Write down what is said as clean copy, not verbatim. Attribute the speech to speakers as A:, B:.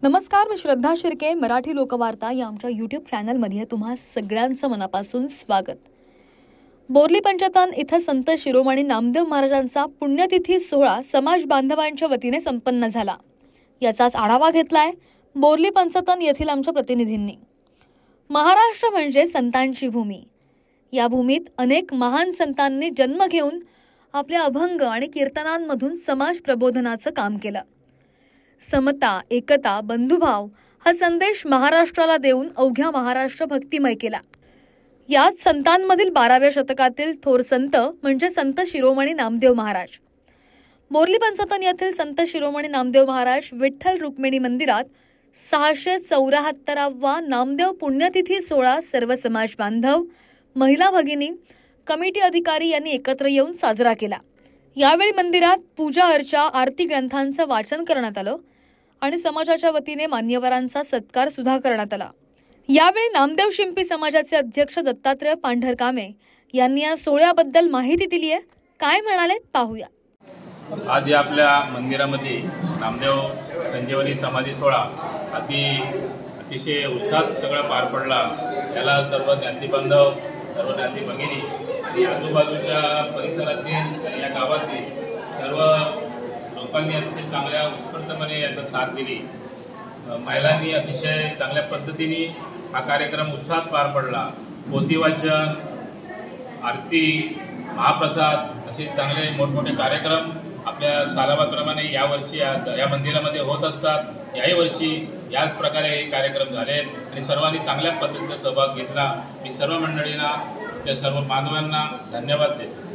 A: नमस्कार, मी श्रद्धा शिर्के. मराठी लोकवार्ता या आमच्या यूट्यूब चॅनलमध्ये तुम्हा सगळ्यांचं मनापासून स्वागत. बोर्ली पंचतन इथं संत शिरोमणी नामदेव महाराजांचा पुण्यतिथी सोहळा समाज बांधवांच्या वतीने संपन्न झाला. याचाच आढावा घेतलाय बोर्ली पंचतन येथील आमच्या प्रतिनिधींनी. महाराष्ट्र म्हणजे संतांची भूमी. या भूमीत अनेक महान संतांनी जन्म घेऊन आपल्या अभंग आणि कीर्तनांमधून समाज प्रबोधनाचं काम केलं. समता, एकता, बंधुभाव हा संदेश महाराष्ट्राला देऊन अवघ्या महाराष्ट्र भक्तिमय केला. याच संतांमधील 12व्या शतकातील थोर संत म्हणजे संत शिरोमणी नामदेव महाराज. बोर्ली पंचतन येथील संत शिरोमणी नामदेव महाराज विठ्ठल रुक्मिणी मंदिरात 674वा नामदेव पुण्यतिथी सोहळा सर्व समाज बांधव, महिला भगिनी, कमिटी अधिकारी यांनी एकत्र येऊन साजरा केला. यावेळी मंदिरात पूजा अर्चा, आरती ग्रंथांचं वाचन करण्यात आलं आणि समाजाच्या वतीने मान्यवरांचा सत्कार सुद्धा करण्यात आला. यावेळी नामदेव शिंपी समाजाचे अध्यक्ष दत्तात्रय पांढरकामे यांनी या सोहळ्याबद्दल माहिती दिली आहे. काय म्हणाले पाहूया.
B: आज या आपल्या मंदिरामध्ये नामदेव संजीवनी समाधी सोहळा अतिशय उत्साहात सगळा पार पडला. याला सर्व ज्ञातीबांधव, सर्व ज्ञाती भगिनी आणि आजूबाजूच्या परिसरातील या गावातील सर्व लोकांनी अतिशय चांगल्या उत्स्फूर्तपणे याचा साथ दिली. महिलांनी अतिशय चांगल्या पद्धतीने हा कार्यक्रम उत्साहात पार पडला. पोथी वाचन, आरती, महाप्रसाद असे चांगले मोठमोठे कार्यक्रम आपल्या सालाबादप्रमाणे यावर्षी या मंदिरामध्ये होत असतात. याही वर्षी याच प्रकारे हे कार्यक्रम झाले आणि सर्वांनी चांगल्या पद्धतीचा सहभाग घेतला. मी सर्व मंडळींना, त्या सर्व बांधवांना धन्यवाद देतो.